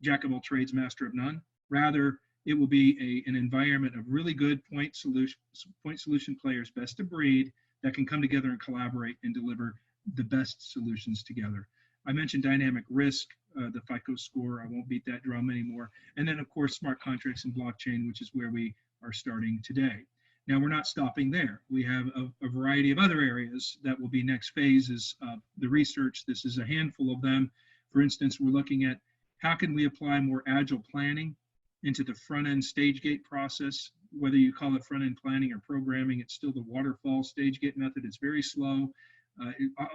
jack of all trades, master of none. Rather, it will be an environment of really good point solution players, best of breed, that can come together and collaborate and deliver the best solutions together. I mentioned dynamic risk, the FICO score. I won't beat that drum anymore. And then, of course, smart contracts and blockchain, which is where we are starting today. Now, we're not stopping there. We have a variety of other areas that will be next phases of the research. This is a handful of them. For instance, we're looking at how can we apply more agile planning into the front-end stage gate process. Whether you call it front-end planning or programming, it's still the waterfall stage gate method. It's very slow.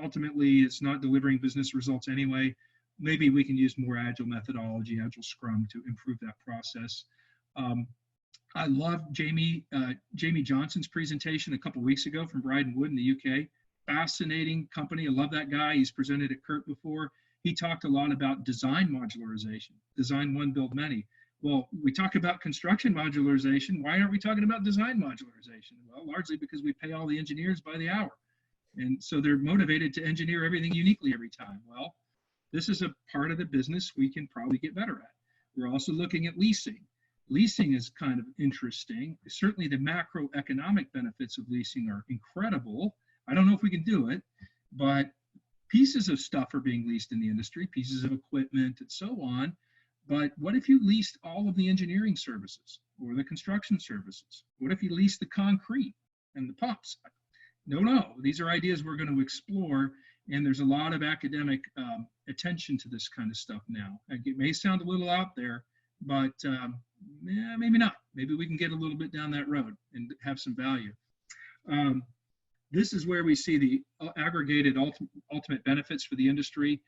Ultimately, it's not delivering business results anyway. Maybe we can use more agile methodology, agile scrum, to improve that process. I love Jamie Johnson's presentation a couple weeks ago from Bryden Wood in the UK. Fascinating company. I love that guy. He's presented at Kurt before. He talked a lot about design modularization, design one, build many. Well, we talk about construction modularization. Why aren't we talking about design modularization? Well, largely because we pay all the engineers by the hour. And so they're motivated to engineer everything uniquely every time. Well, this is a part of the business we can probably get better at. We're also looking at leasing. Leasing is kind of interesting. Certainly the macroeconomic benefits of leasing are incredible. I don't know if we can do it, but pieces of stuff are being leased in the industry, pieces of equipment and so on. But what if you leased all of the engineering services or the construction services? What if you leased the concrete and the pumps? No, these are ideas we're going to explore, and there's a lot of academic attention to this kind of stuff now. It may sound a little out there, but maybe not. Maybe we can get a little bit down that road and have some value. This is where we see the aggregated ultimate benefits for the industry,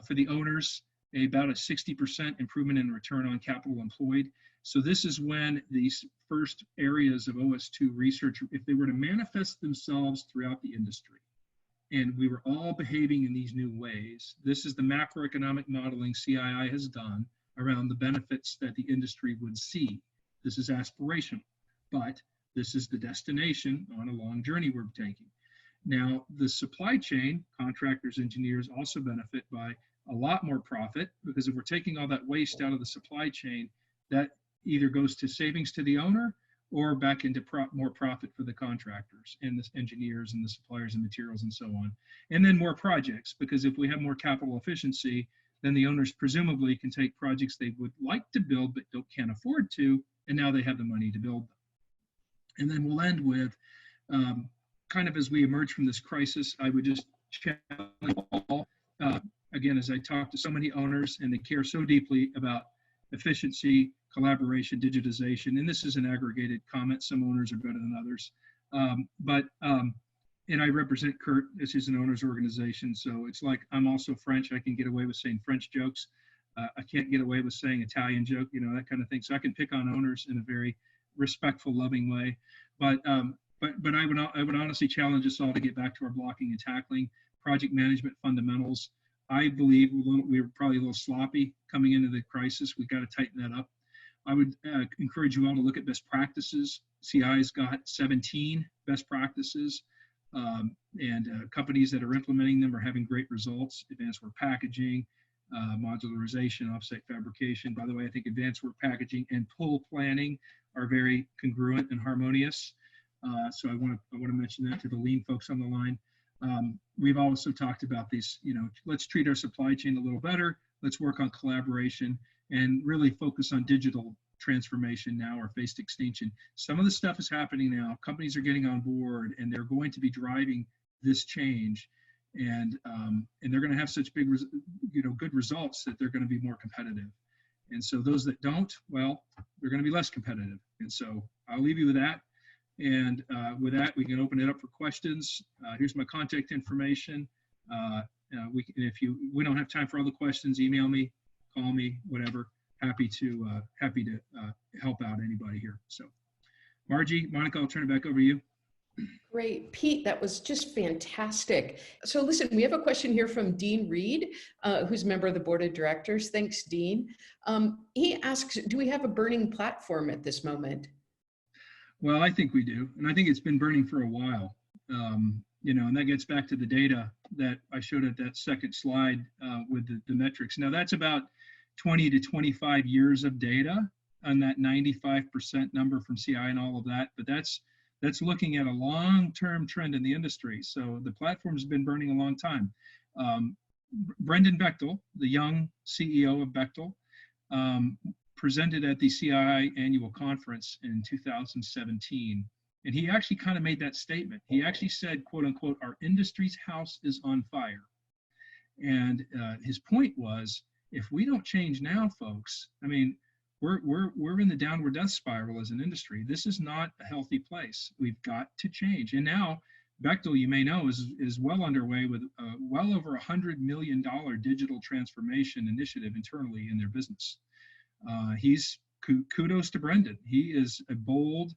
for the owners, about a 60% improvement in return on capital employed. So this is when these first areas of OS2 research, if they were to manifest themselves throughout the industry, and we were all behaving in these new ways, this is the macroeconomic modeling CII has done around the benefits that the industry would see. This is aspirational, but this is the destination on a long journey we're taking. Now, the supply chain, contractors, engineers also benefit by a lot more profit, because if we're taking all that waste out of the supply chain, that either goes to savings to the owner or back into more profit for the contractors and the engineers and the suppliers of materials and so on. And then more projects, because if we have more capital efficiency, then the owners presumably can take projects they would like to build but can't afford to, and now they have the money to build them. And then we'll end with, kind of as we emerge from this crisis, I would just challenge all, again, as I talk to so many owners and they care so deeply about efficiency, collaboration, digitization, and this is an aggregated comment, some owners are better than others, and I represent Kurt. This is an owners organization, so it's like I'm also French. I can get away with saying French jokes. I can't get away with saying Italian joke, you know, that kind of thing. So I can pick on owners in a very respectful, loving way. But I would honestly challenge us all to get back to our blocking and tackling, project management fundamentals. I believe we were probably a little sloppy coming into the crisis. We've got to tighten that up. I would encourage you all to look at best practices. CI's got 17 best practices, and companies that are implementing them are having great results. Advanced work packaging, modularization, offsite fabrication. By the way, I think advanced work packaging and pull planning are very congruent and harmonious. So I want to mention that to the lean folks on the line. We've also talked about these, you know, let's treat our supply chain a little better. Let's work on collaboration and really focus on digital transformation now or phased extinction. Some of the stuff is happening now. Companies are getting on board and they're going to be driving this change, and they're going to have such big, good results that they're going to be more competitive. And so those that don't, well, they're going to be less competitive. And so I'll leave you with that. And with that, we can open it up for questions. Here's my contact information. If we don't have time for all the questions, email me, call me, whatever. Happy to help out anybody here. So, Margie, Monica, I'll turn it back over to you. Great, Pete, that was just fantastic. So listen, we have a question here from Dean Reed, who's a member of the board of directors. Thanks, Dean. He asks, do we have a burning platform at this moment? Well, I think we do, and I think it's been burning for a while. And that gets back to the data that I showed at that second slide with the metrics. Now, that's about 20 to 25 years of data on that 95% number from CI and all of that, but that's looking at a long-term trend in the industry. So the platform's been burning a long time. Brendan Bechtel, the young CEO of Bechtel, presented at the CII annual conference in 2017. And he actually kind of made that statement. He actually said, quote unquote, our industry's house is on fire. And his point was, if we don't change now, folks, I mean, we're in the downward death spiral as an industry. This is not a healthy place. We've got to change. And now Bechtel, you may know, is well underway with well over $100 million digital transformation initiative internally in their business. Kudos to Brendan. He is a bold,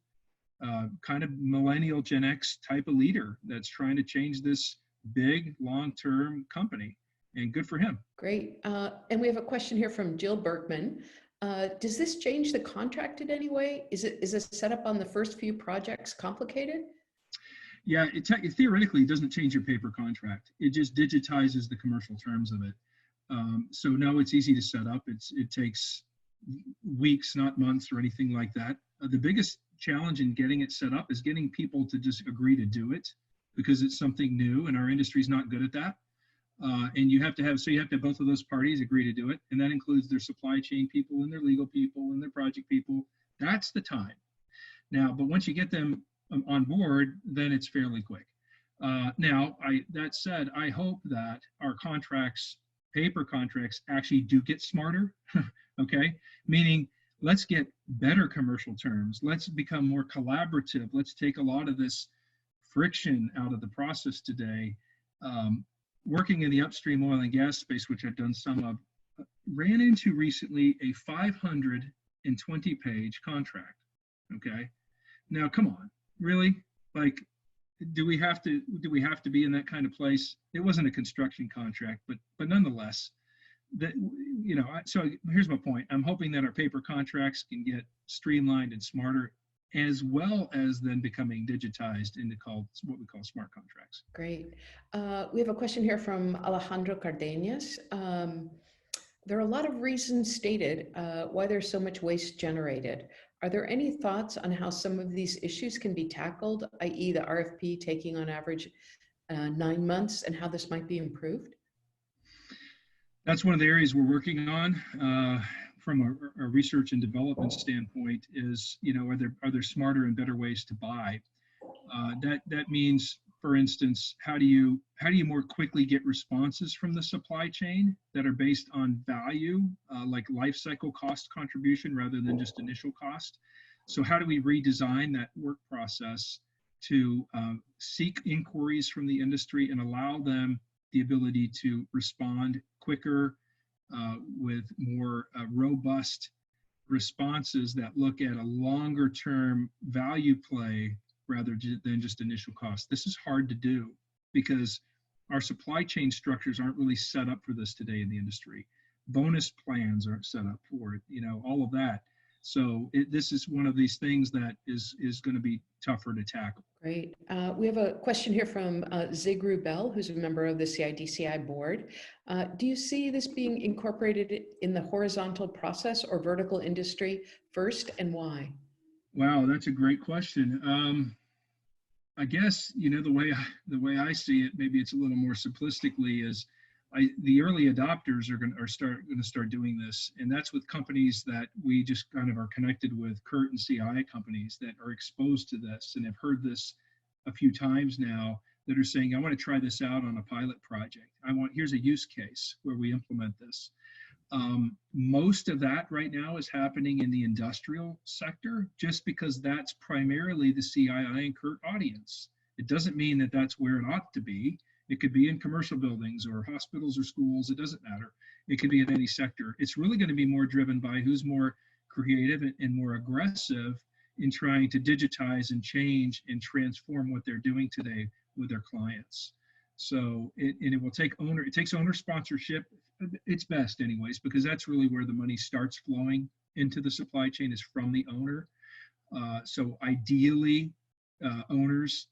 kind of millennial Gen X type of leader that's trying to change this big long-term company, and good for him. Great. And we have a question here from Jill Berkman. Does this change the contract in any way? Is a setup on the first few projects complicated? Yeah, it theoretically doesn't change your paper contract. It just digitizes the commercial terms of it. So no, it's easy to set up. It takes weeks, not months or anything like that. The biggest challenge in getting it set up is getting people to just agree to do it, because it's something new and our industry's not good at that. And you have to have both of those parties agree to do it. And that includes their supply chain people and their legal people and their project people. That's the time. Now, but once you get them on board, then it's fairly quick. That said, I hope that our contracts, paper contracts, actually do get smarter, okay? Meaning, let's get better commercial terms. Let's become more collaborative. Let's take a lot of this friction out of the process today. Working in the upstream oil and gas space, which I've done some of, ran into recently a 520-page contract. Okay, now come on, really? Like, do we have to be in that kind of place? It wasn't a construction contract, but nonetheless, that, you know. So here's my point. I'm hoping that our paper contracts can get streamlined and smarter, as well as then becoming digitized into what we call smart contracts. Great. We have a question here from Alejandro Cardenas. There are a lot of reasons stated why there's so much waste generated. Are there any thoughts on how some of these issues can be tackled, i.e. the RFP taking on average 9 months, and how this might be improved? That's one of the areas we're working on from a research and development standpoint. Is, you know, are there smarter and better ways to buy? That means, for instance, how do you more quickly get responses from the supply chain that are based on value, like life cycle cost contribution rather than just initial cost? So how do we redesign that work process to seek inquiries from the industry and allow them the ability to respond quicker with more robust responses that look at a longer term value play rather than just initial cost? This is hard to do because our supply chain structures aren't really set up for this today in the industry. Bonus plans aren't set up for it, you know, all of that. So this is one of these things that is going to be tougher to tackle. Great. We have a question here from Zig Rubel, who's a member of the CIDCI board. Do you see this being incorporated in the horizontal process or vertical industry first, and why? Wow, that's a great question. I guess, you know, the way I see it, maybe it's a little more simplistically, is the early adopters are going to start doing this, and that's with companies that we just kind of are connected with, Kurt and CI companies that are exposed to this and have heard this a few times now, that are saying, I want to try this out on a pilot project. Here's a use case where we implement this. Most of that right now is happening in the industrial sector, just because that's primarily the CII and Kurt audience. It doesn't mean that that's where it ought to be. It could be in commercial buildings or hospitals or schools. It doesn't matter. It could be in any sector. It's really going to be more driven by who's more creative and more aggressive in trying to digitize and change and transform what they're doing today with their clients. So it takes owner sponsorship. It's best anyways, because that's really where the money starts flowing into the supply chain, is from the owner. So ideally, owners,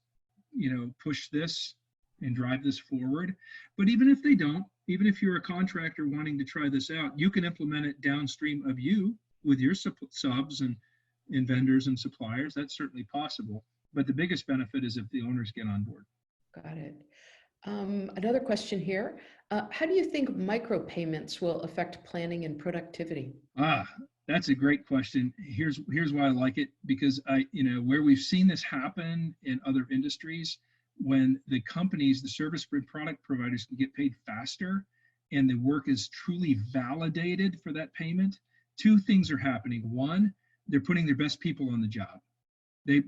you know, push this and drive this forward. But even if they don't, even if you're a contractor wanting to try this out, you can implement it downstream of you with your subs and vendors and suppliers. That's certainly possible. But the biggest benefit is if the owners get on board. Got it. Another question here. How do you think micropayments will affect planning and productivity? That's a great question. Here's why I like it, because where we've seen this happen in other industries, when the companies, the service product providers, can get paid faster and the work is truly validated for that payment, two things are happening. One, they're putting their best people on the job. They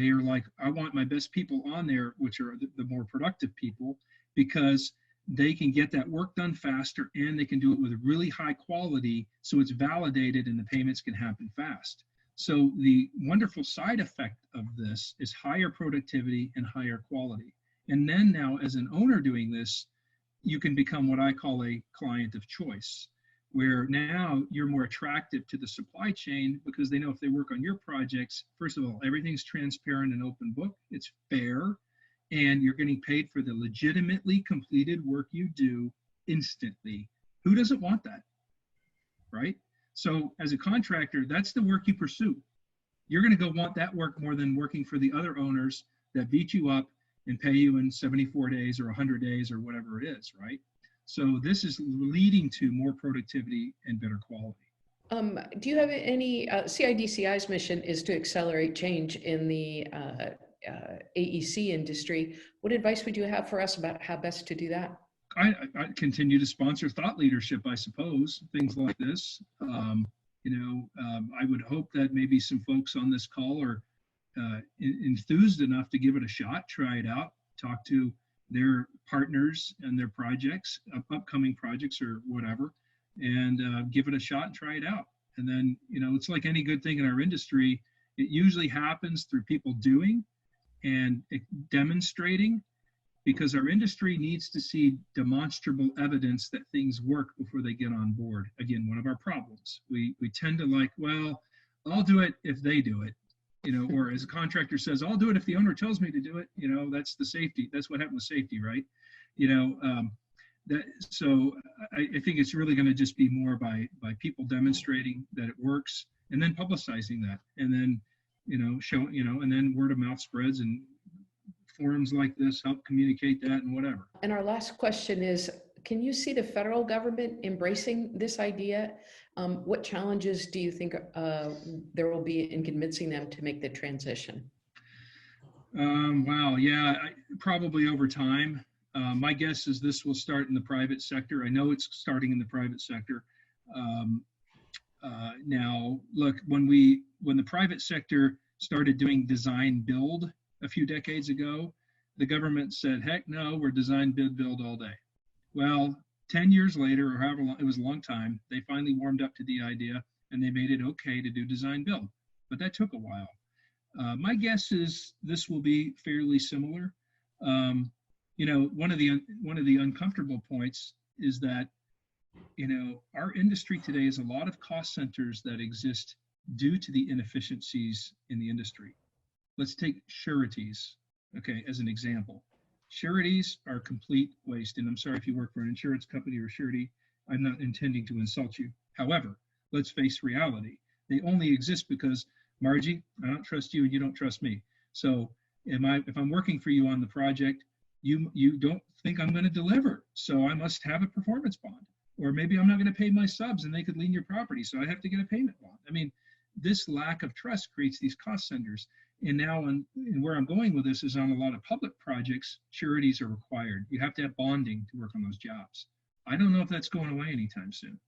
are like, I want my best people on there, which are the more productive people, because they can get that work done faster and they can do it with really high quality, so it's validated and the payments can happen fast. So the wonderful side effect of this is higher productivity and higher quality. And then now, as an owner doing this, you can become what I call a client of choice, where now you're more attractive to the supply chain because they know if they work on your projects, first of all, everything's transparent and open book, it's fair, and you're getting paid for the legitimately completed work you do instantly. Who doesn't want that, right? So as a contractor, that's the work you pursue. You're going to go want that work more than working for the other owners that beat you up and pay you in 74 days or 100 days or whatever it is, right? So this is leading to more productivity and better quality. Do you have any, CIDCI's mission is to accelerate change in the AEC industry. What advice would you have for us about how best to do that? I continue to sponsor thought leadership, I suppose, things like this. I would hope that maybe some folks on this call are enthused enough to give it a shot, try it out, talk to their partners and their projects, upcoming projects or whatever, and give it a shot and try it out. And then, it's like any good thing in our industry, it usually happens through people doing and demonstrating, because our industry needs to see demonstrable evidence that things work before they get on board. Again, one of our problems. We tend to like, well, I'll do it if they do it, or as a contractor says, I'll do it if the owner tells me to do it. That's the safety. That's what happened with safety, right? So I think it's really going to just be more by people demonstrating that it works, and then publicizing that, and then and then word of mouth spreads, and forums like this help communicate that and whatever. And our last question is, can you see the federal government embracing this idea? What challenges do you think there will be in convincing them to make the transition? Wow, yeah, probably over time. My guess is this will start in the private sector. I know it's starting in the private sector. Now, look, when the private sector started doing design build a few decades ago, the government said, heck no, we're design bid build all day. Well, 10 years later, or however long, it was a long time, they finally warmed up to the idea and they made it okay to do design build. But that took a while. My guess is this will be fairly similar. One of the uncomfortable points is that, our industry today is a lot of cost centers that exist due to the inefficiencies in the industry. Let's take sureties, okay, as an example. Sureties are complete waste, and I'm sorry if you work for an insurance company or surety. I'm not intending to insult you. However, let's face reality. They only exist because, Margie, I don't trust you and you don't trust me. So if I'm working for you on the project, you don't think I'm going to deliver, so I must have a performance bond. Or maybe I'm not going to pay my subs and they could lien your property, so I have to get a payment bond. I mean, this lack of trust creates these cost centers. And now, and where I'm going with this is on a lot of public projects, sureties are required. You have to have bonding to work on those jobs. I don't know if that's going away anytime soon.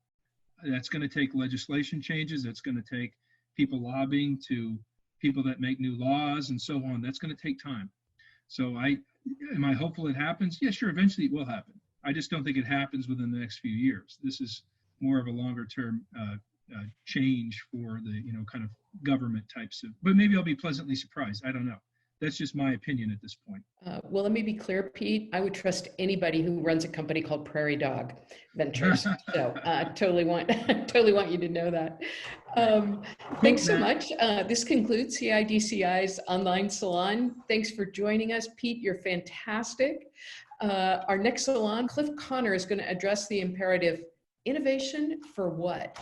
That's going to take legislation changes. That's going to take people lobbying to people that make new laws and so on. That's going to take time. So am I hopeful it happens? Yeah, sure, eventually it will happen. I just don't think it happens within the next few years. This is more of a longer term change for the, kind of government types of, but maybe I'll be pleasantly surprised. I don't know. That's just my opinion at this point. Well, let me be clear, Pete. I would trust anybody who runs a company called Prairie Dog Ventures. So totally want you to know that. Thanks so much. This concludes CIDCI's online salon. Thanks for joining us, Pete. You're fantastic. Our next salon, Cliff Connor, is going to address the imperative, innovation for what?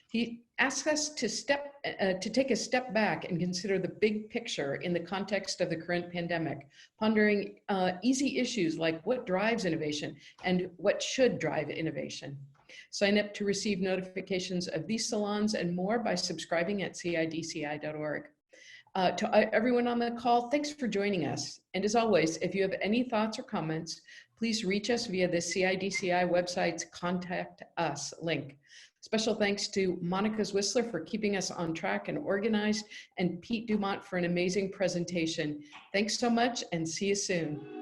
He asks us to take a step back and consider the big picture in the context of the current pandemic, pondering easy issues like what drives innovation and what should drive innovation. Sign up to receive notifications of these salons and more by subscribing at CIDCI.org. To everyone on the call, thanks for joining us. And as always, if you have any thoughts or comments, please reach us via the CIDCI website's Contact Us link. Special thanks to Monica Whistler for keeping us on track and organized, and Pete Dumont for an amazing presentation. Thanks so much and see you soon.